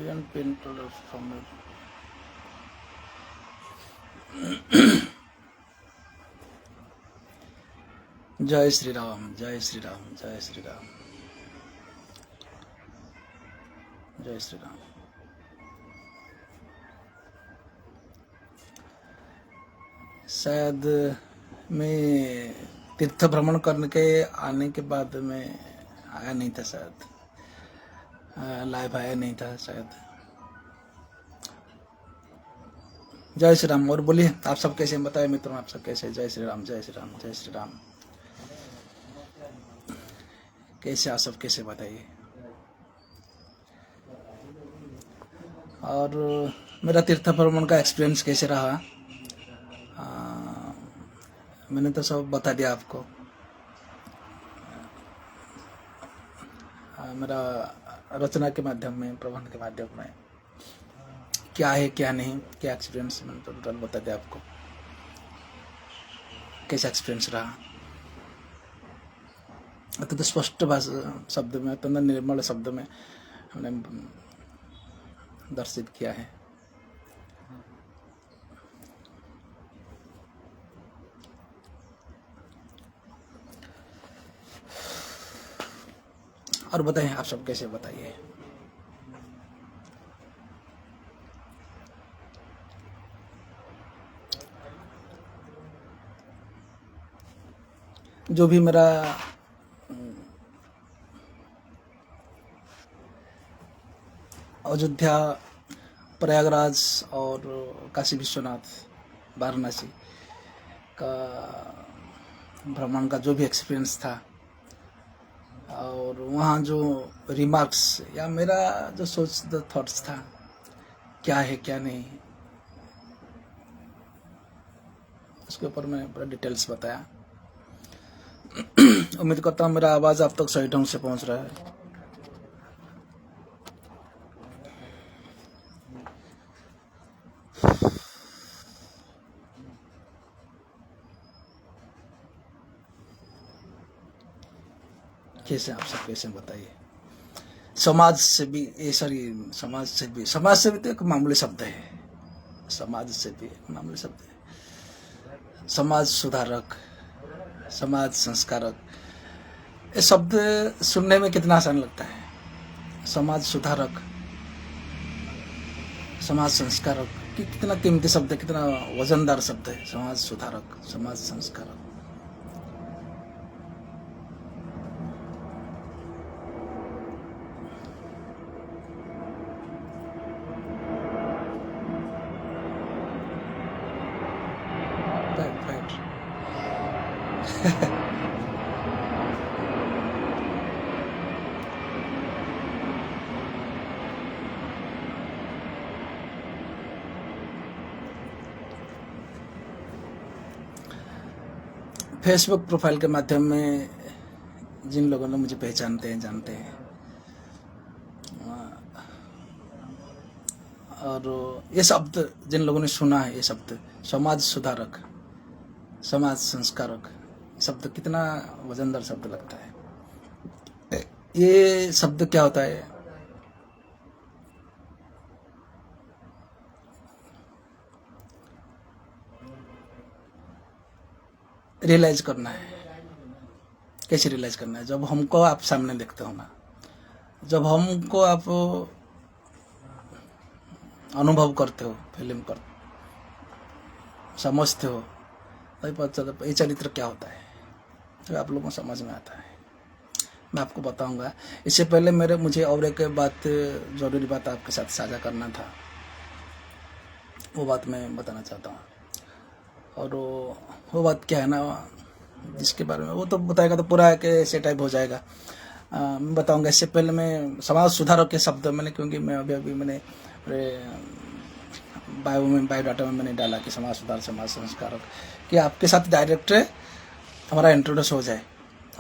Indian painters from जय श्री राम, जय श्री राम, जय श्री राम, जय श्री राम। शायद मैं तीर्थ भ्रमण करने के आने के बाद में आया नहीं था, शायद लाइव आया नहीं था शायद। जय श्री राम। और बोलिए, आप सब कैसे हैं? बताए मित्रों, आप सब कैसे? जय श्री राम, जय श्री राम, जय श्री राम। कैसे आप सब, कैसे बताइए। और मेरा तीर्थ भ्रमण का एक्सपीरियंस कैसे रहा, मैंने तो सब बता दिया आपको। मेरा रचना के माध्यम में, प्रबंध के माध्यम में क्या है क्या नहीं, क्या एक्सपीरियंस, मैंने तो टोटल बता दिया आपको। कैसा एक्सपीरियंस रहा, अत्यंत स्पष्ट भाषा शब्द में, अत्यंत निर्मल शब्द में हमने दर्शित किया है। और बताइए, आप सब कैसे? बताइए। जो भी मेरा अयोध्या, प्रयागराज और काशी विश्वनाथ, वाराणसी का भ्रमण का जो भी एक्सपीरियंस था, और वहाँ जो रिमार्क्स या मेरा जो सोच द थॉट्स था, क्या है क्या नहीं, उसके ऊपर मैं पूरा डिटेल्स बताया। उम्मीद करता हूँ मेरा आवाज़ आप तक सही ढंग से पहुँच रहा है। कैसे आप सब कैसे? बताइए। समाज से भी समाज से भी तो एक मामूली शब्द है। समाज से भी एक मामूली शब्द है। समाज सुधारक, समाज संस्कारक, ये शब्द सुनने में कितना आसान लगता है। समाज सुधारक, समाज संस्कारक, कितना कीमती शब्द है, कितना वजनदार शब्द है। समाज सुधारक, समाज संस्कारक। फेसबुक प्रोफाइल के माध्यम में जिन लोगों ने मुझे पहचानते हैं, जानते हैं, और ये शब्द जिन लोगों ने सुना है, ये शब्द समाज सुधारक, समाज संस्कारक, शब्द कितना वजनदार शब्द लगता है। ये शब्द क्या होता है, रियलाइज करना है। कैसे रियलाइज करना है? जब हमको आप सामने देखते हो ना, जब हमको आप अनुभव करते हो, फिल्म कर समझते हो, तभी पता चलता ये चरित्र क्या होता है, तो आप लोगों को समझ में आता है। मैं आपको बताऊंगा। इससे पहले मुझे और एक बात, जरूरी बात आपके साथ साझा करना था, वो बात मैं बताना चाहता हूँ। और वो बात क्या है ना, जिसके बारे में वो तो बताएगा तो पूरा कैसे टाइप हो जाएगा। मैं बताऊंगा। इससे पहले मैं समाज सुधारक के शब्द मैंने, क्योंकि मैं अभी मैंने बायोडाटा में मैंने डाला कि समाज सुधार, समाज संस्कारक, कि आपके साथ डायरेक्ट हमारा इंट्रोड्यूस हो जाए।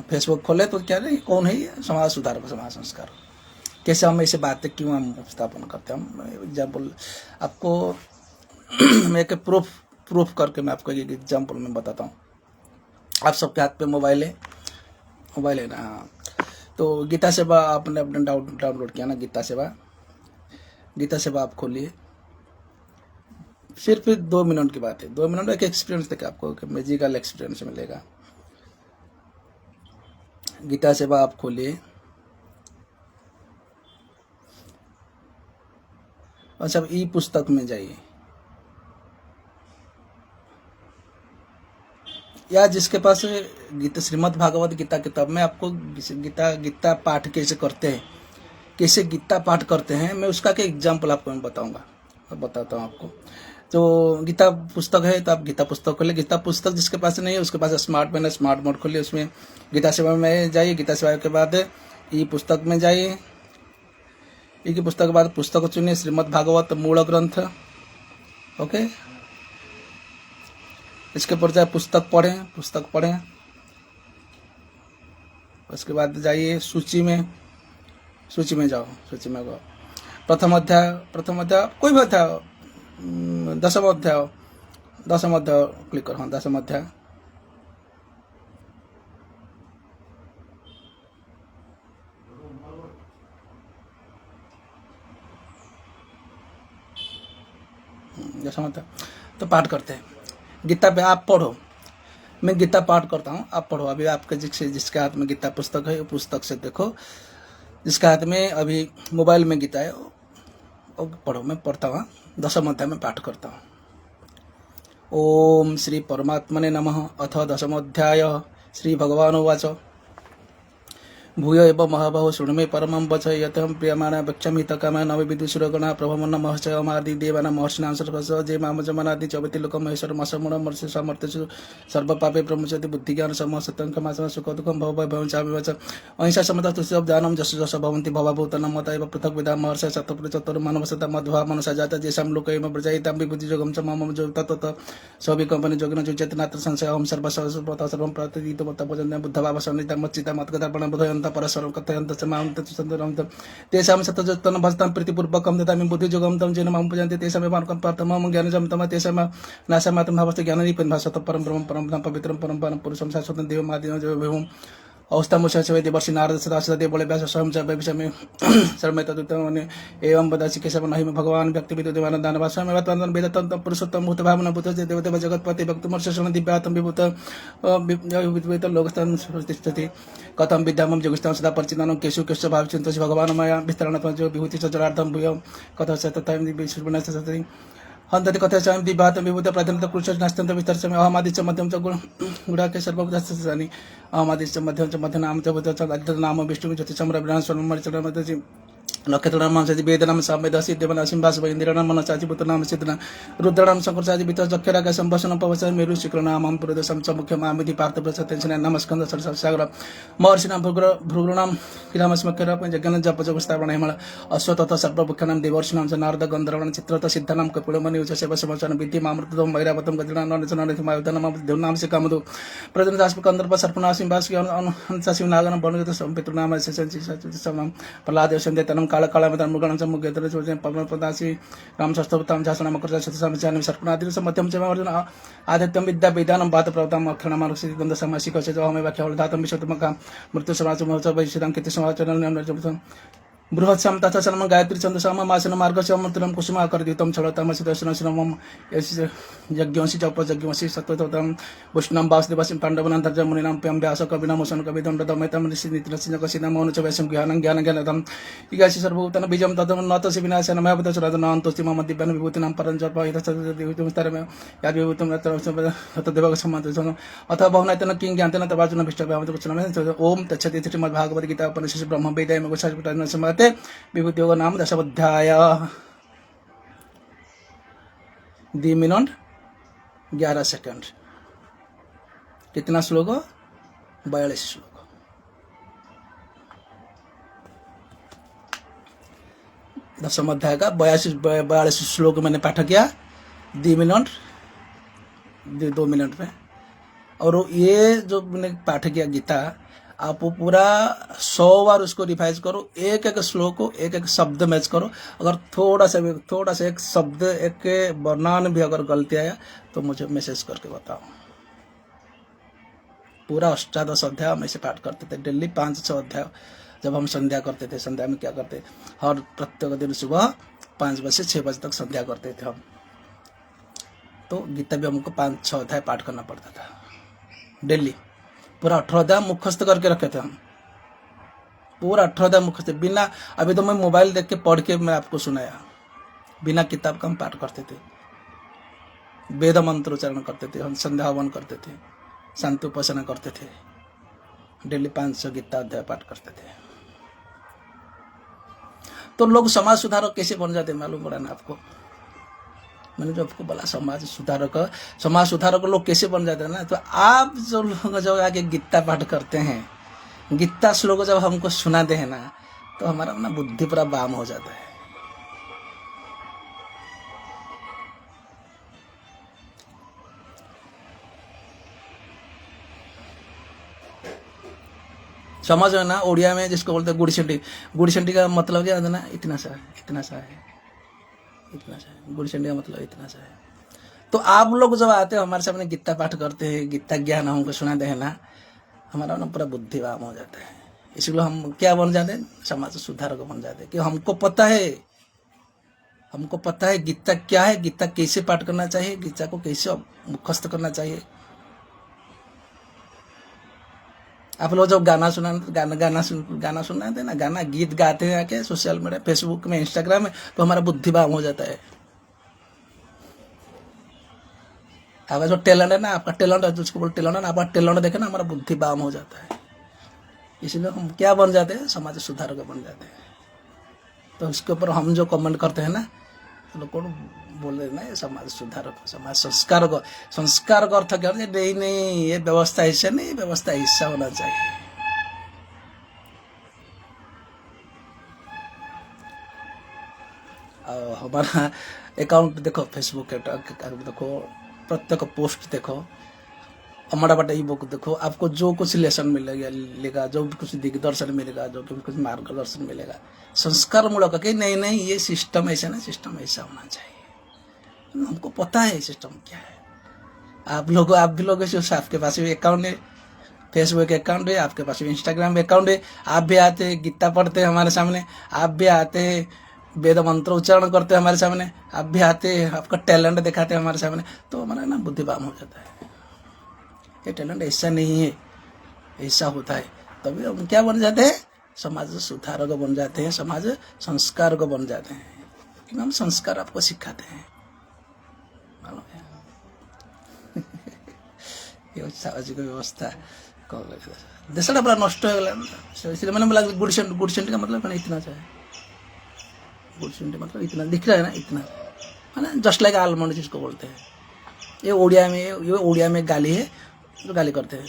फेसबुक खोले तो क्या नहीं, कौन है ये समाज सुधारक, समाज संस्कारक, कैसे हम ऐसे बातें क्यों हम उपस्थापन करते हैं। हम एग्जाम्पल आपको मैं एक प्रूफ करके मैं आपको एक एग्जाम्पल में बताता हूँ। आप सबके हाथ पे मोबाइल है ना, तो गीता सेवा आपने अपने डाउनलोड किया ना, गीता सेवा। गीता सेवा आप खोलिए, सिर्फ 2 मिनट की बात है, 2 मिनट एक एक्सपीरियंस देखे आपको, मैजिकल एक्सपीरियंस मिलेगा। गीता सेवा आप खोलिए और सब ई पुस्तक में जाइए, या जिसके पास गीता श्रीमद् भागवत गीता किताब में आपको गीता पाठ कैसे करते हैं, कैसे गीता पाठ करते हैं, मैं उसका क्या एग्जाम्पल आपको मैं बताऊंगा, बताता हूँ आपको। तो गीता पुस्तक है तो आप गीता पुस्तक खोलिए, गीता पुस्तक जिसके पास नहीं है उसके पास स्मार्ट पेन है, स्मार्ट बोर्ड खोलिए, उसमें गीता सेवा में जाइए, गीता सेवा के बाद ई पुस्तक में जाइए, ई की पुस्तक के बाद पुस्तक चुनिए, श्रीमद् भागवत मूल ग्रंथ, ओके। इसके ऊपर जाए पुस्तक पढ़ें, उसके बाद जाइए सूची में जाओ, सूची में गो प्रथम अध्याय कोई भी अध्याय, दसम अध्याय क्लिक करो, हाँ 10वां अध्याय, तो पाठ करते हैं गीता पे, आप पढ़ो, मैं गीता पाठ करता हूँ, आप पढ़ो। अभी आपके जिसके हाथ में गीता पुस्तक है पुस्तक से देखो, जिसके हाथ में अभी मोबाइल में गीता है वो पढ़ो, मैं पढ़ता हूँ 10वां अध्याय में पाठ करता हूँ। ओम श्री परमात्मने नमः। अथ 10वाध्याय। श्री भगवानुवाच भूय एव महाबाहो शृणु मे परमं वच यतहं प्रियमाणा वक्ष्यामि तकामा नव विदुषुरगणा प्रभमन्न महर्षयमादि देवानां महर्षिणां सर्वस्व जे मामजमनादि चवति लोकमहेश्वरमसमूढं मर्षि सामर्थ्येषु सर्वपापे प्रमुच्यते बुद्धिज्ञान समः सत्यं क्षमा सुख दुःखं भवभयं चापि वच अहिंसा समता तुष्टिः दानं जस जस भवन्ति भवभूतानां मत एव पृथक् विधा महर्षयः सत्तप्रचत्तरं मानवसता मध्वा मनुषा जाता जेषां लोकैव प्रजायितां विबुद्धियोगं च मम जो तत् सविकम्पने जोगिनो चेतनात्र संशयं सर्वं प्रतिदितमत्तपजन्य बुद्धभावसन्निधं मच्चिता मत्गदार्पणं बुधयन्त परस्परं कथयन्त च मां तत्सन्दरं तेषां सतजत्तनं भजतां प्रीतिपूर्वकं ददामि बुद्धियोगं तं जेन मां पूजन्ते तेषामेव प्राप्तमहं ज्ञानजं तम तेषां नाशमात्रं भावस्य ज्ञानदीपं भासत परं ब्रह्मं परं पवित्रं परं पुरुषं शाश्वतं देवम् आदिनं जयं औस्तमुषे देवर्षि नारद सदाशिव बड़े व्यास स्वयं च विषमे सर्वे तदुत्तमने एवं वदासि केशव नहि भगवान व्यक्ति विद्युदेवान दानवा स्वयं वेदांत वेदतंत्र पुरुषोत्तम भूत भावना भूत देवदेव जगत्पति भक्तमर्षण दिव्यातम विभूत विभूत लोकस्थान प्रतिष्ठति कथम विद्यामं जगुस्तां सदा परिचितानं केशु केश भाव चिंतसि भगवान मया विस्तरणत्वं च विभूति च जरार्थं भूय कथा च तथा विश्वनाथ सति हंतति कथा चायं दिव्यातम विभूत प्राधान्यता पुरुष नास्त्यंत विस्तरसमि अहमादिश्च मध्यम च गुणाके सर्वभूतानि अहमादिश्च मध्यम च मध्यनाम च भूत च नाम विष्णु ज्योतिषं रविनाम स्वर्ण मरिचरण मध्य नक्षत्रनाम सति वेदनाम सामेदासी देवनासिं भास इंद्रनाम मनसाचि भूतनाम सिद्धना रुद्रनाम शंकरसाचि वित जक्षराग संभाषण पवसन मेरु शुक्रनाम पुरुषं च मुख्य मामिति पार्थ प्रसतेन नमस्कंद सरसागर महर्षिनाम भृगुणाम किरामस्मकर जगन जप जगस्तावण हिमल अश्वतथ सर्वमुख्यानाम देवर्षिनाम च नारद गंधर्वण चित्रत सिद्धनाम कपिलमणि उच्च सेवा समचन विद्य मामृतम वैरावतम गजनाम नचनाम देवनाम से कामदो प्रजनदास कंदर्प सर्पनासिं भास अनुसासिं नागन वर्णित संपितृनाम सम प्रहलाद संदेतनम काल काल मृगणं च मुग्यतर चोजन पवनपदासी राम शस्त्रपतां शासनम कर्ता शतसमचान सर्पनादि समध्यम च अर्जुन आदित्यं विद्या वेदानं बात प्रवतां अक्षरणामारुषि गंध समासिक च अहमे वाक्यवल धातम विशतमका मृत्यु समाच महोत्सव वैशिदां किति समाचरण नम बृहत्साम तथा शर्म गायत्री छंदसाम मासन मार्गशमत्रम कुसुमाकरद्युतम छलतामसिदर्शनश्रमम यज्ञवंशी चौपयज्ञवंशी सत्वतम वैष्णव वासुदेवसिं पांडवनां तर्ज मुनिनां प्यं व्यास कविनामोसन कविदंडदमयतम ऋषिनित्रसिंहकसिनां मौनचवैशं ज्ञानं ज्ञानज्ञानदं इगासि सर्वभूतानां बीजं तदं नतसि विनाशनं मयवतचरदनान्तोस्ति मम दिव्यान् विभूतिनां परञ्जप इतस्तरमे याद् विभूतं तदेवगसमन्तसं अथ बहुनैतेन किं ज्ञानेन तवार्जुन भिष्टव्यामतकुचनं ओम तच्छति श्रीमद्भागवत गीता उपनिषद ब्रह्म वेदाय गोसाविष्टान विभूतियोग नाम 10वाध्याय 2 मिनट 11 सेकंड। कितना श्लोक? 42 श्लोक। दसम अध्याय का 42 श्लोक मैंने पाठ किया 2 मिनट में। और ये जो मैंने पाठ किया गीता, आप पूरा 100 बार उसको रिवाइज करो, एक एक श्लोक को एक एक शब्द मैच करो। अगर थोड़ा सा एक शब्द एक वर्णन भी अगर गलती आया तो मुझे मैसेज करके बताओ। पूरा अष्टादश अध्याय हम ऐसे पाठ करते थे डेली 5-6 अध्याय। जब हम संध्या करते थे, संध्या में क्या करते, हर प्रत्येक दिन सुबह 5 बजे से 6 बजे तक संध्या करते थे हम। तो गीता भी हमको 5-6 अध्याय पाठ करना पड़ता था डेली। पूरा 18 अध्याय मुखस्त करके रखे थे हम, पूरा 18 अध्याय मुखस्त। बिना, अभी तो मैं मोबाइल देख के पढ़ के मैं आपको सुनाया, बिना किताब का हम पाठ करते थे, वेद मंत्र उच्चारण करते थे, हम संध्या हवन करते थे, शांति उपासना करते थे, डेली 500 गीता अध्याय पाठ करते थे। तो लोग समाज सुधारक कैसे बन जाते मालूम पड़ा ना आपको? मैंने जो आपको बोला समाज सुधारक लोग कैसे बन जाते हैं ना, तो आप जो लोग जब आके गीता पाठ करते हैं, गीता श्लोक जब हमको सुनाते हैं ना, तो हमारा ना बुद्धि पूरा बाम हो जाता है। समझ है ना? उड़िया में जिसको बोलते हैं गुड़चंडी, गुड़चंडी का मतलब क्या है ना? इतना सा है, इतना सा है, इतना सा है। गुड़चंडी का मतलब इतना सा है। तो आप लोग जब आते हो हमारे सामने गीता पाठ करते हैं, गीता ज्ञान हमको सुनाते हैं ना, हमारा ना पूरा बुद्धिवाम हो जाता है। इसलिए हम क्या बन जाते हैं? समाज सुधारक बन जाते हैं कि हमको पता है गीता क्या है, गीता कैसे पाठ करना चाहिए, गीता को कैसे मुखस्त करना चाहिए। आप लोग जब गाना सुनाते ना, गाना गीत गाते हैं आके सोशल मीडिया, फेसबुक में, इंस्टाग्राम में, तो हमारा बुद्धिवाम हो जाता है। आपका जो टैलेंट है ना, आपका टैलेंट है, जिसको बोल टैलेंट है ना, आपका टैलेंट देखे ना, हमारा बुद्धिवाम हो जाता है। इसलिए हम क्या बन जाते हैं? समाज सुधारक बन जाते हैं। तो इसके ऊपर हम जो कमेंट करते हैं ना, तो लोग को बोले ना ये समाज सुधारक, समाज संस्कार का अर्थ क्या? नहीं, ये व्यवस्था ऐसा नहीं, व्यवस्था ऐसा होना चाहिए। हमारा अकाउंट देखो, फेसबुक अकाउंट देखो, प्रत्येक पोस्ट देखो, हमारा बटा ई बुक देखो, आपको जो कुछ लेसन मिलेगा, जो भी कुछ दिग्दर्शन मिलेगा, जो भी कुछ मार्गदर्शन मिलेगा, संस्कार मूलक कि नहीं ये सिस्टम ऐसा ना, सिस्टम ऐसा होना चाहिए। हमको पता है सिस्टम क्या है। आप भी लोग आपके पास भी अकाउंट है, फेसबुक अकाउंट है, आपके पास भी इंस्टाग्राम अकाउंट है, आप भी आते हैं गीता पढ़ते हैं हमारे सामने, आप भी आते हैं वेद मंत्र उच्चारण करते हैं हमारे सामने, आप भी आते हैं आपका टैलेंट दिखाते हैं हमारे सामने, तो हमारा ना बुद्धिवाम हो जाता है। ये टैलेंट ऐसा नहीं है, ऐसा होता है। तभी हम क्या बन जाते हैं? समाज सुधारक बन जाते हैं, समाज संस्कारक बन जाते हैं, क्योंकि हम संस्कार आपको सिखाते हैं। मालूम है? ये सामाजिक व्यवस्था देशटा पूरा नष्ट हो गया। इसलिए मैंने बोला गुड़चंडी का मतलब मैंने इतना चाहिए, गुड़चंडी मतलब इतना दिख रहा है ना, इतना मैंने जस्ट लाइक आलमंड जिसको बोलते हैं। ये उड़िया में गाली है, जो गाली करते हैं।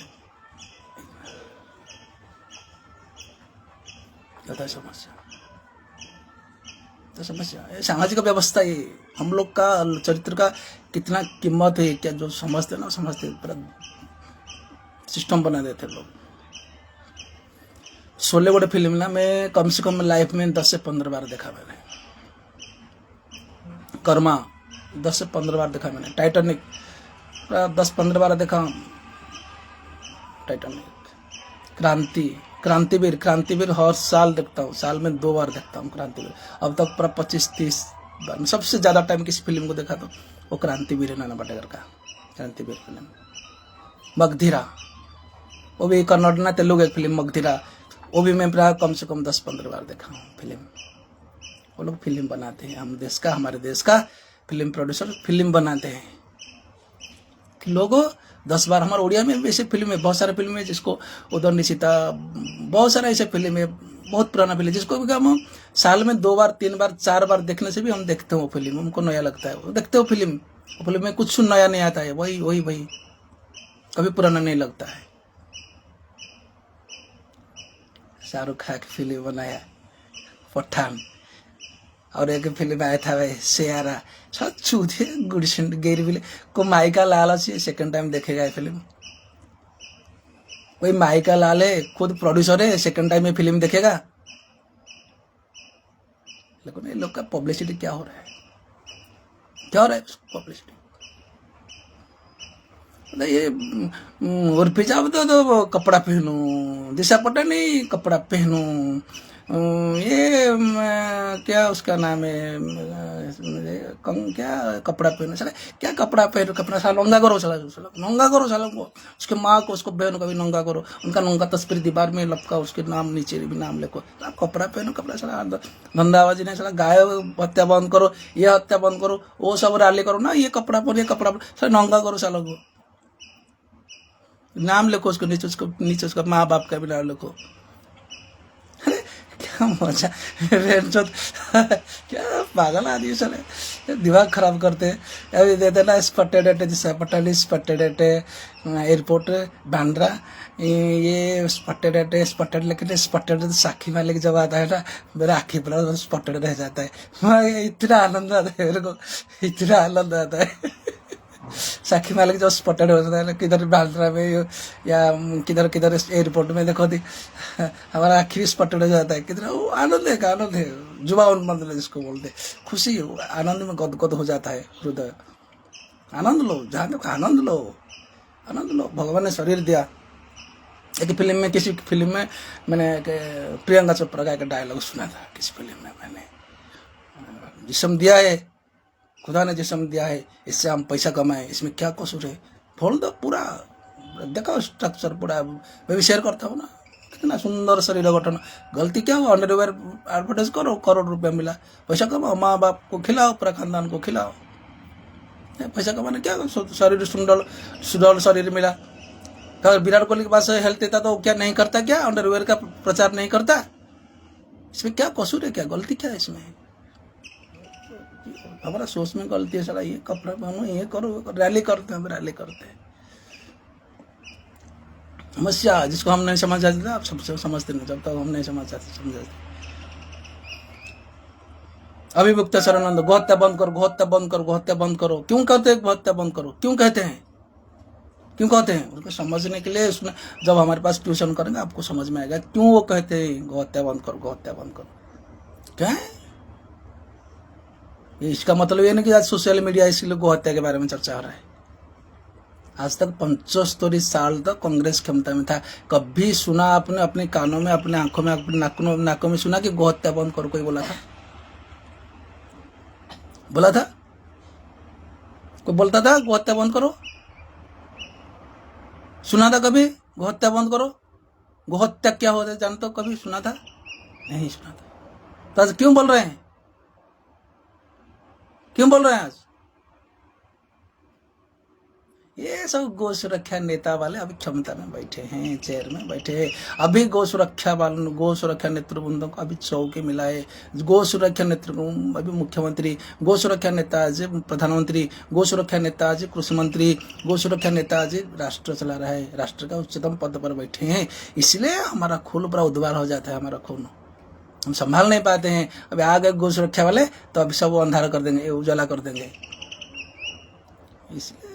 समस्या सामाजिक व्यवस्था, ये हम लोग का चरित्र का कितना कीमत है, क्या जो समझते ना, समझते पूरा सिस्टम बना देते लोग। शोले गोटे फिल्म ना, मैं कम से कम लाइफ में 10 से 15 बार देखा मैंने। कर्मा 10 से 15 बार देखा मैंने। टाइटैनिक 10-15 बार देखा। टाइटैनिक, क्रांतिवीर हर साल देखता हूँ, साल में 2 बार देखता हूँ क्रांतिवीर। अब तक पूरा 25-30 बार। सबसे ज्यादा टाइम किस फिल्म को देखा तो वो क्रांतिवीर है, नाना पाटेकर का क्रांतिवीर फिल्म। मगधीरा, वो भी कन्नड़ ना तेलुगु एक फिल्म मगधीरा, वो भी मैं प्राय कम से कम 10-15 बार देखा हूँ फिल्म। वो लोग फिल्म बनाते हैं, हमारे देश का फिल्म प्रोड्यूसर फिल्म बनाते हैं। लोगों 10 बार, हमारे उड़िया में भी ऐसे फिल्म है, बहुत सारे फिल्म है, जिसको उदर निशिता, बहुत सारे ऐसे फिल्म है, बहुत पुराना फिल्म, जिसको भी हम साल में 2 बार 3 बार 4 बार देखने से भी हम देखते हो फिल्म, हमको नया लगता है। वो देखते हो फिल्म में कुछ नया नहीं आता है, वही कभी पुराना नहीं लगता है। शाहरुख खान की फिल्म बनाया पठान, और एक फिल्म आया था भाई शेयारा, सब चूते गुड़चंडी गेरी को माइका लाल अच्छी सेकंड टाइम देखेगा ये फिल्म। वही माइका लाल है, खुद प्रोड्यूसर है, सेकंड टाइम में फिल्म देखेगा। लेकिन ये लोग का पब्लिसिटी क्या हो रहा है, पब्लिसिटी। ये उर्फी जाओ तो कपड़ा पहनू, दिशा पटानी कपड़ा पहनू, ये क्या उसका नाम है, क्या कपड़ा पहनो साला, क्या कपड़ा पहनो, कपड़ा साला नंगा करो, साला साला नंगा करो, साला को उसके माँ को उसको बहन को भी नंगा करो, उनका नंगा तस्वीर दीवार में लपका, उसके नाम नीचे भी नाम लिखो, आप कपड़ा पहनो, कपड़ा साला धंधाबाजी नहीं, साला गाय हत्या बंद करो, ये हत्या बंद करो, वो सब रैली करो ना, ये कपड़ा पर ये कपड़ा साला नंगा करो, साला को नाम लिखो, उसको नीचे उसका माँ बाप का भी नाम लिखो। क्या मजा क्या पागल आदमी चले, दिमाग खराब करते हैं। अभी देते ना स्पट्टे डेटे, जिससे पटाली स्पट्टे डेटे एयरपोर्ट बांद्रा, ये स्पट्टे डेटे स्पट्टेड, लेकिन स्पट्टेड साखी वाले की जब आता है ना, मेरा आँखी पर स्पट्टेड रह जाता है, इतना आनंद आता है मेरे को, इतना आनंद आता है। साखी मालिक जो स्पॉटेड हो जाता है किधर बांद्रा में या किधर किधर एयरपोर्ट में, देखो दी हमारा आँखी भी स्पॉटेड हो जाता है, किधर वो आनंद है, आनंद है, जुबा उन्मंद जिसको बोलते, खुशी आनंद में गदगद हो जाता है हृदय। आनंद लो, जहाँ तक आनंद लो, आनंद लो। भगवान ने शरीर दिया। एक फिल्म में, किसी फिल्म में मैंने प्रियंका चोपड़ा का एक डायलॉग सुना था, किसी फिल्म में, मैंने जिस्म दिया है, खुदा ने जिस्म दिया है, इससे हम पैसा कमाए, इसमें क्या कसूर है, बोल दो पूरा, देखो स्ट्रक्चर पूरा, मैं भी शेयर करता हूँ ना, कितना सुंदर शरीर गठन, गलती क्या हो, अंडरवेयर एडवर्टाइज करो, करोड़ रुपया मिला, पैसा कमाओ, माँ बाप को खिलाओ, पूरा खानदान को खिलाओ, पैसा कमाने क्या, शरीर सुडौल शरीर मिला। अगर विराट कोहली के पास हेल्थ था तो क्या नहीं करता, क्या अंडरवेयर का प्रचार नहीं करता, इसमें क्या कसूर है, क्या गलती क्या है इसमें, हमारा सोच में गलती है, साला ये कपड़ा पहनो, ये करो, रैली करते हैं, रैली करते हैं। समस्या जिसको हम नहीं समझ जाते, आप सब समझते नहीं, जब तक हम नहीं समझ जाते। अभिमुक्त शरणानंद, गोहत्या बंद करो, गोहत्या बंद करो, गोहत्या बंद करो। क्यों कहते हैं गोहत्या बंद करो, क्यों कहते हैं, क्यों कहते हैं, उसको समझने के लिए उसने, जब हमारे पास ट्यूशन करेंगे आपको समझ में आएगा क्यों वो कहते हैं गोहत्या बंद करो, गोहत्या बंद करो। क्या है इसका मतलब ये नहीं कि आज सोशल मीडिया इसलिए गोहत्या के बारे में चर्चा हो रहा है। आज तक 75 साल तक कांग्रेस क्षमता में था, कभी सुना आपने अपने कानों में, अपने आंखों में, अपने नाकों में सुना कि गोहत्या बंद करो, कोई बोला था, बोला था, कोई बोलता था गोहत्या बंद करो, सुना था कभी गोहत्या बंद करो, गोहत्या क्या होता है जानते हो, कभी सुना था, नहीं सुना था। तो आज क्यों बोल रहे हैं, क्यों बोल रहे हैं आज, ये सब गौ सुरक्षा नेता वाले अभी क्षमता में बैठे हैं, चेयर में बैठे हैं। अभी गौ सुरक्षा नेतृवृंदों को अभी चौकी मिला है, गौ सुरक्षा नेतृत्व, अभी मुख्यमंत्री, गौ सुरक्षा नेता जी प्रधानमंत्री, गौ सुरक्षा नेता जी कृषि मंत्री, गौ सुरक्षा नेता जी राष्ट्र चला रहा है, राष्ट्र का उच्चतम पद पर बैठे हैं, इसलिए हमारा खून पूरा उद्वार हो जाता है, हमारा खून हम संभाल नहीं पाते हैं। अभी आ गए गौ सुरक्षा वाले तो अभी सब अंधारा कर देंगे, उजाला कर देंगे, इसलिए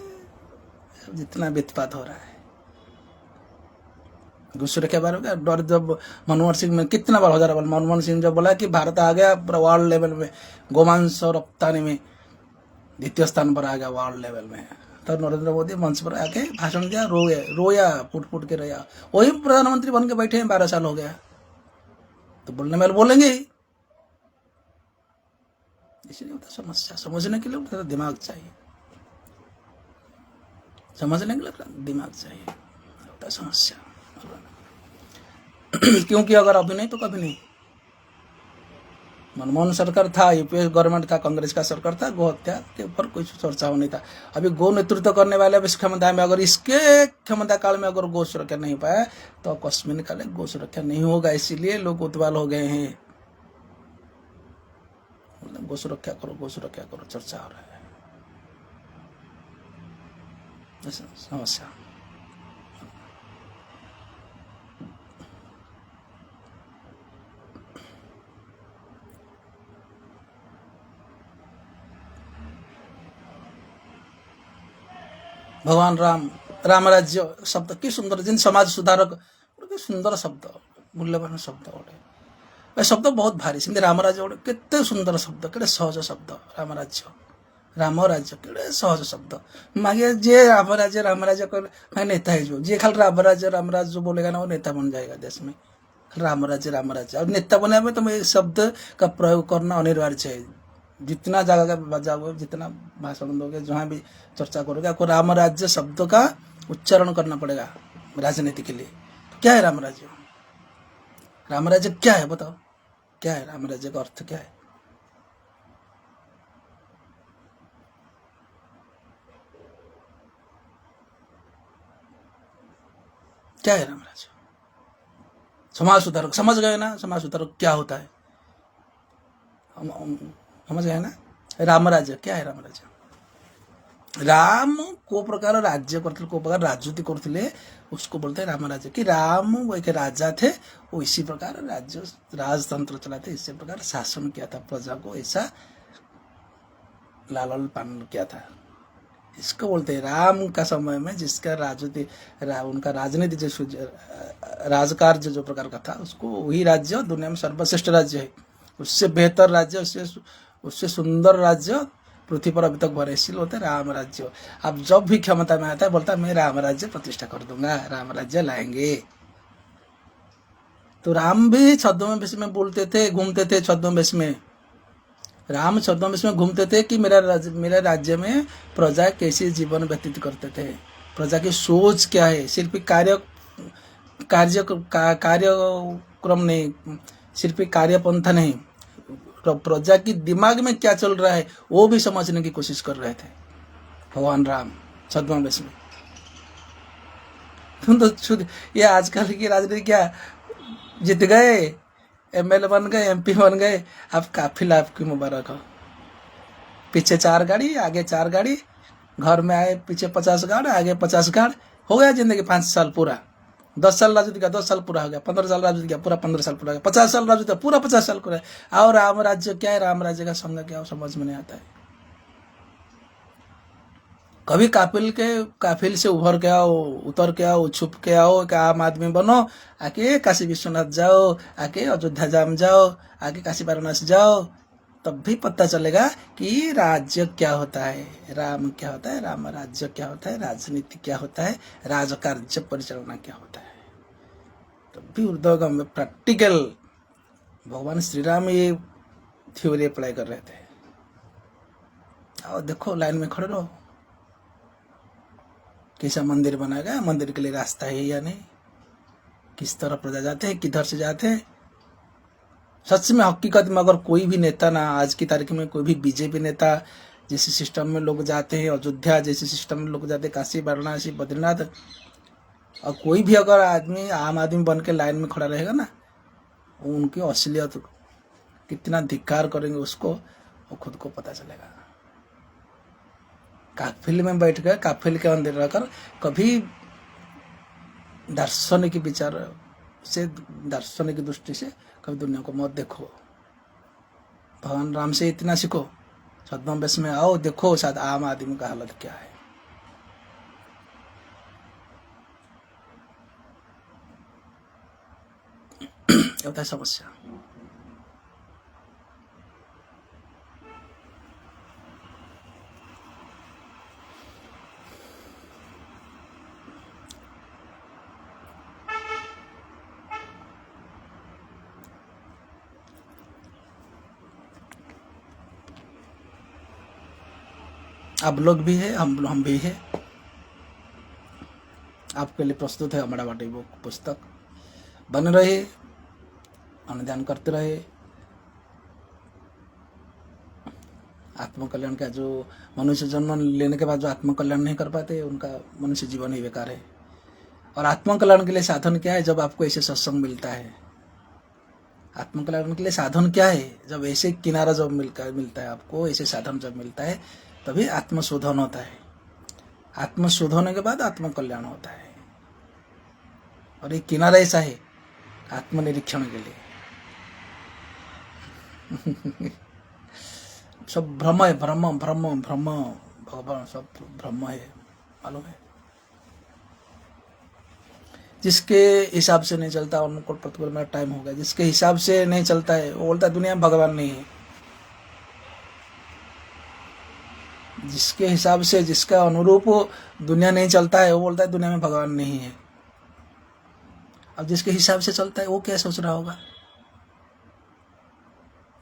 जितना वित्पात हो रहा है गौ सुरक्षा बारे में डर। जब मनमोहन सिंह में कितना बार, 1000 बार मनमोहन सिंह जब बोला कि भारत आ गया वर्ल्ड लेवल में गोमांस और रफ्तानी में द्वितीय स्थान पर आ गया वर्ल्ड लेवल में, तब नरेंद्र मोदी मंच पर आके भाषण दिया, रोया फुट के रोया। वही प्रधानमंत्री बन के बैठे हैं, 12 साल हो गया, तो बोलने वाले बोलेंगे ही। इसलिए होता समस्या, समझने के लिए होता दिमाग चाहिए, समझने के लिए दिमाग चाहिए, होता समस्या। क्योंकि अगर अभी नहीं तो कभी नहीं। मनमोहन सरकार था, यूपीए गवर्नमेंट था, कांग्रेस का सरकार था, गौ हत्या के ऊपर कोई चर्चा नहीं था। अभी गौ नेतृत्व करने वाले इस क्षमता में, अगर इसके क्षमता काल में अगर गौ सुरक्षा नहीं पाया तो कश्मीर काल में गौ सुरक्षा नहीं होगा, इसीलिए लोग उतवाल हो गए हैं। गौ सुरक्षा करो, गौ सुरक्षा करो, चर्चा हो रहा है, समस्या। भगवान राम राज्य शब्द कि सुंदर, जिन समाज सुधारक सुंदर शब्द, मूल्यवान शब्द गोटे, शब्द बहुत भारी सेमती राम राज्य गोटे केते सुंदर शब्द, केते सहज शब्द। राम राज्य केते सहज शब्द, मागे जे राम राज्य कर नेता है, जो जे खाली राम राज्य बोलेगा ना वो नेता बन जाएगा देश में। राम राज्य राम राज्य। और नेता बनने में तुम्हें शब्द का प्रयोग करना अनिवार्य है। जितना जगह का जाओगे, जितना भाषण दोगे, जहाँ भी चर्चा करोगे, आपको राम राज्य शब्द का उच्चारण करना पड़ेगा राजनीति के लिए। तो क्या है राम राज्य? राम राज्य क्या है बताओ, क्या है राम राज्य का अर्थ क्या है? क्या है राम राज्य? समाज सुधारक समझ गए ना? समाज सुधारक क्या होता है समझ गए ना? राम राज्य क्या है? राम राज्य, राम को प्रकार राज्य करते, को प्रकार राजनीति करते, उसको बोलते हैं राम राज्य। कि राम वो एक राजा थे, वो इसी प्रकार राज्य राजतंत्र चलाते, इसी प्रकार शासन किया था प्रजा को, ऐसा लालन पालन किया था। इसको बोलते हैं राम का समय में जिसका राजनीति उनका राजनीति जो राजकार्य जो प्रकार का था, उसको वही राज्य दुनिया में सर्वश्रेष्ठ राज्य है। उससे बेहतर राज्य, उससे सुंदर राज्य पृथ्वी पर अभी तक बने, इसलिए होता है राम राज्य। अब जब भी क्षमता में आता है बोलता है मैं राम राज्य प्रतिष्ठा कर दूंगा, राम राज्य लाएंगे। तो राम भी छद्म में बोलते थे, घूमते थे छद्म में। राम छद्म में घूमते थे कि मेरा राज्य में प्रजा कैसे जीवन व्यतीत करते थे, प्रजा की सोच क्या है। सिर्फ कार्यक्रम नहीं, सिर्फ कार्यपंथा नहीं, तो प्रजा की दिमाग में क्या चल रहा है वो भी समझने की कोशिश कर रहे थे भगवान राम छद्मवेश में। तो ये आजकल की राजनीति क्या, जीत गए, एमएलए बन गए, एमपी बन गए, अब काफिला आपकी मुबारक हो। पीछे 4 गाड़ी, आगे 4 गाड़ी, घर में आए पीछे 50 गाड़, आगे 50 गाड़, हो गया जिंदगी 5 साल पूरा। 10 साल राजनीति का 10 साल पूरा हो गया, 15 साल राजनीति का पूरा 15 साल पूरा हो गया, 50 साल राजनीति का पूरा 50 साल पूरा। और राम राज्य क्या है? राम राज्य का संग क्या हो समझ में नहीं आता है। कभी काफिल से उभर के आओ, उतर के आओ, छुप के आओ, कि आम आदमी बनो, आके काशी विश्वनाथ जाओ, आके अयोध्या धाम जाओ, आके काशी वाराणसी जाओ, तब भी पता चलेगा कि राज्य क्या होता है, राम क्या होता है, राम राज्य क्या होता है, राजनीति क्या होता है, राजकार्य परिचालना क्या होता है। तब भी ऊर्ध्वगम में प्रैक्टिकल भगवान श्री राम ये थ्योरी अप्लाई कर रहे थे। और देखो लाइन में खड़े रहो, कैसा मंदिर बनाया गया, मंदिर के लिए रास्ता है या नहीं, किस तरह प्रजा जाते हैं, किधर से जाते हैं। सच में हकीकत में अगर कोई भी नेता ना, आज की तारीख में कोई भी बीजेपी नेता जैसे सिस्टम में लोग जाते हैं, अयोध्या जैसे सिस्टम में लोग जाते हैं, काशी वाराणसी बद्रीनाथ, और कोई भी अगर आदमी आम आदमी बन के लाइन में खड़ा रहेगा ना, उनकी असलियत कितना धिक्कार करेंगे उसको वो खुद को पता चलेगा। काफिल में बैठ गए, काफिल के अंदर रहकर कभी दार्शनिक विचार से, दार्शनिक दृष्टि से कभी दुनिया को मत देखो। भगवान राम से इतना सीखो, छद्मवेश में आओ, देखो शायद आम आदमी का हालत क्या है। होता है समस्या। आप लोग भी है, हम भी है। आपके लिए प्रस्तुत है हमारा वाटी बुक पुस्तक। बने रहे, अनुध्यान करते रहे। आत्मकल्याण का जो मनुष्य जन्म लेने के बाद जो आत्मकल्याण नहीं कर पाते, उनका मनुष्य जीवन ही बेकार है। और आत्मकल्याण के लिए साधन क्या है? जब आपको ऐसे सत्संग मिलता है। आत्मकल्याण के लिए साधन क्या है? जब ऐसे किनारा जब मिलता है आपको, ऐसे साधन जब मिलता है, तभी आत्मशोधन होता है। आत्मशोधन होने के बाद आत्मकल्याण होता है। और ये किनारा ऐसा है आत्मनिरीक्षण के लिए। सब भ्रम है, भ्रम भ्रम भ्रम, भगवान सब भ्रम है, मालूम है। जिसके हिसाब से नहीं चलता, उनको प्रतिकूल मेरा टाइम हो गया, जिसके हिसाब से नहीं चलता है वो बोलता है दुनिया में भगवान नहीं है। जिसके हिसाब से, जिसका अनुरूप दुनिया नहीं चलता है वो बोलता है दुनिया में भगवान नहीं है। अब जिसके हिसाब से चलता है वो क्या सोच रहा होगा,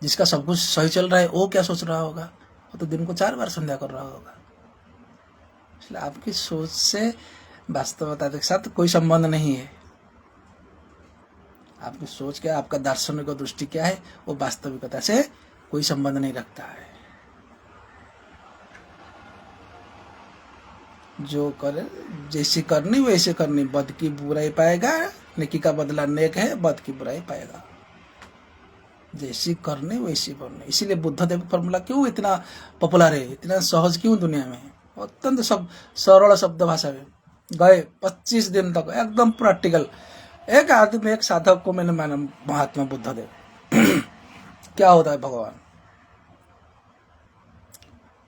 जिसका सब कुछ सही चल रहा है वो क्या सोच रहा होगा, वो तो दिन को 4 बार संध्या कर रहा होगा। इसलिए आपकी सोच से वास्तवता के साथ कोई संबंध नहीं है। आपकी सोच क्या, आपका दार्शनिक दृष्टि क्या है, वो वास्तविकता से कोई संबंध नहीं रखता है। जो करे जैसी करनी वैसे करनी, बद की बुराई पाएगा, नेकी का बदला नेक है, बद की बुराई पाएगा। जैसी करनी वैसी करनी। इसीलिए बुद्ध देव फॉर्मूला क्यों इतना पॉपुलर है, इतना सहज क्यों दुनिया में, अत्यंत सब सरल शब्द भाषा में। गए 25 दिन तक एकदम प्रैक्टिकल। एक आदमी, एक साधक को मैंने माना महात्मा बुद्ध देव क्या होता है भगवान,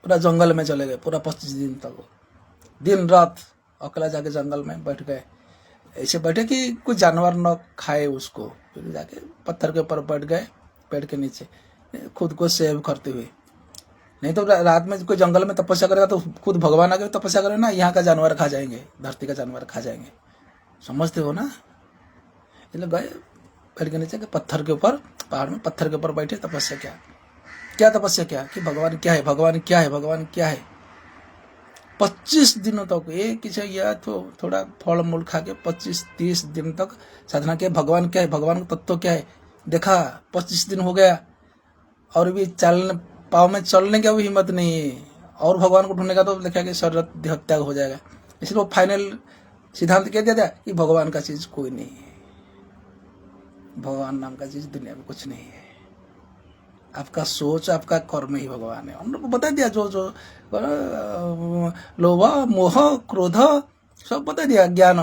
पूरा जंगल में चले गए, पूरा 25 दिन तक दिन रात अकेला जाके जंगल में बैठ गए। ऐसे बैठे कि कोई जानवर न खाए उसको, फिर जाके पत्थर के ऊपर बैठ गए, पेड़ के नीचे, खुद को सेव करते हुए। नहीं तो रात में कोई जंगल में तपस्या करेगा तो खुद भगवान आगे तपस्या करेगा ना, यहाँ का जानवर खा जाएंगे, धरती का जानवर खा जाएंगे, समझते हो ना। इसलिए गए पेड़ के नीचे, पत्थर के ऊपर, पहाड़ में पत्थर के ऊपर बैठे, तपस्या क्या तपस्या क्या कि भगवान क्या है, भगवान क्या है, भगवान क्या है। 25 दिनों तक एक या तो थोड़ा फल मूल खा के 25-30 दिन तक साधना किया। भगवान क्या है, भगवान का तत्व क्या है देखा। 25 दिन हो गया और भी चलने, पाँव में चलने का भी हिम्मत नहीं है, और भगवान को ढूंढने का तो देखा कि शरीर देहत्याग हो जाएगा। इसलिए वो फाइनल सिद्धांत कह दिया था कि भगवान का चीज कोई नहीं है, भगवान नाम का चीज दुनिया में कुछ नहीं है। आपका सोच, आपका कर्म ही भगवान है। हम लोग को बता दिया, जो लोभ मोह क्रोध सब बता दिया, ज्ञान।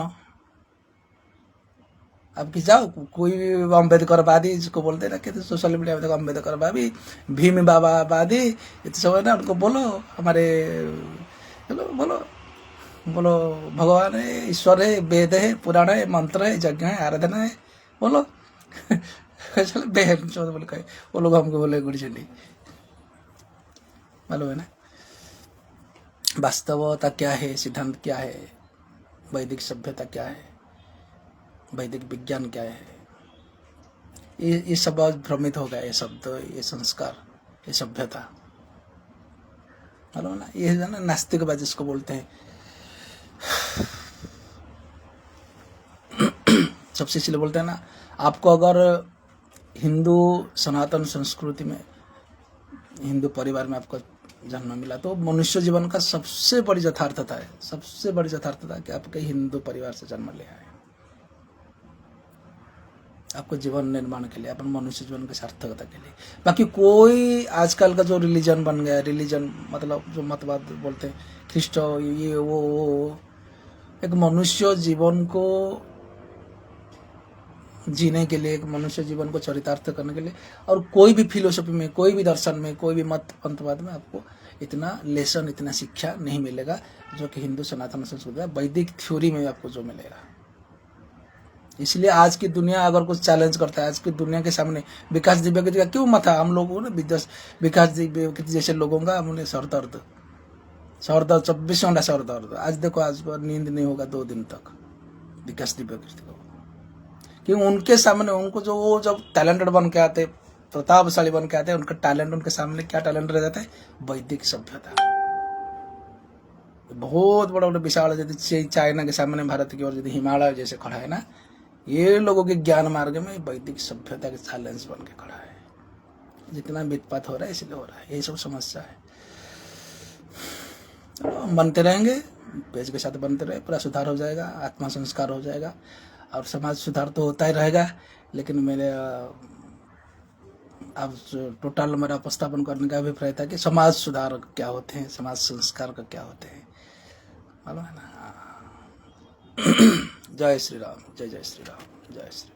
अब कि जाओ कोई भी अम्बेडकरवादी जिसको बोलते ना, कहते सोशल मीडिया में देखो अम्बेडकरवादी, भीम बाबावादी, ये तो सब है ना, उनको बोलो हमारे, चलो बोलो भगवान है, ईश्वर है, वेद है, पुराण है, मंत्र है, यज्ञ है, आराधना है, बोलो चलो बेहद चौदह बोले कहे, वो लोग हमको बोले गुड़ी चंडी, मालूम है ना। वास्तवता क्या है, सिद्धांत क्या है, वैदिक सभ्यता क्या है, वैदिक विज्ञान क्या है, ये सब भ्रमित हो गया। ये शब्द, ये संस्कार, ये सभ्यता, मालूम ना। ये है ना नास्तिकवाद जिसको बोलते हैं। सबसे इसलिए बोलते हैं ना, आपको अगर हिंदू सनातन संस्कृति में, हिंदू परिवार में आपको जन्म मिला, तो मनुष्य जीवन का सबसे बड़ी यथार्थता है, सबसे बड़ी यथार्थता कि आपके हिंदू परिवार से जन्म लिया है। आपको जीवन निर्माण के लिए, अपन मनुष्य जीवन की सार्थकता के लिए। बाकी कोई आजकल का जो रिलीजन बन गया, रिलीजन मतलब जो मतवाद बोलते हैं, ख्रिस्ट ये वो, एक मनुष्य जीवन को जीने के लिए, एक मनुष्य जीवन को चरितार्थ करने के लिए, और कोई भी फिलोसफी में, कोई भी दर्शन में, कोई भी मत पंथवाद में आपको इतना लेसन, इतना शिक्षा नहीं मिलेगा जो कि हिंदू सनातन संस्कृति में, वैदिक थ्योरी में आपको जो मिलेगा। इसलिए आज की दुनिया अगर कुछ चैलेंज करता है, आज की दुनिया के सामने विकास दिव्य का क्यों मत है, हम लोगों ने विकास दिव्य जैसे लोगों का हमने सर दर्द 24 घंटा सर दर्द। आज देखो, आज नींद नहीं होगा 2 दिन तक विकास दिव्य को, क्योंकि उनके सामने, उनको जो वो जब टैलेंटेड बन के आते, प्रतापशाली बन के आते हैं, उनका टैलेंट, उनके सामने क्या टैलेंट रह जाता है, वैदिक सभ्यता। बहुत बड़ा बड़ा विशाल, यदि चाइना के सामने भारत की ओर यदि हिमालय जैसे खड़ा है ना, ये लोगों के ज्ञान मार्ग में वैदिक सभ्यता के चैलेंज बन के खड़ा है। जितना वित्पात हो रहा है इसलिए हो रहा है, यही सब समस्या है। बनते रहेंगे, पेज के साथ बनते रहे, पूरा सुधार हो जाएगा, आत्मा संस्कार हो जाएगा, और समाज सुधार तो होता ही रहेगा। लेकिन मेरे अब टोटल मेरा उपस्थापन करने का अभिप्राय था कि समाज सुधार क्या होते हैं, समाज संस्कार का क्या होते हैं, मालूम है ना। जय श्री राम, जय जय श्री राम, जय श्री राम।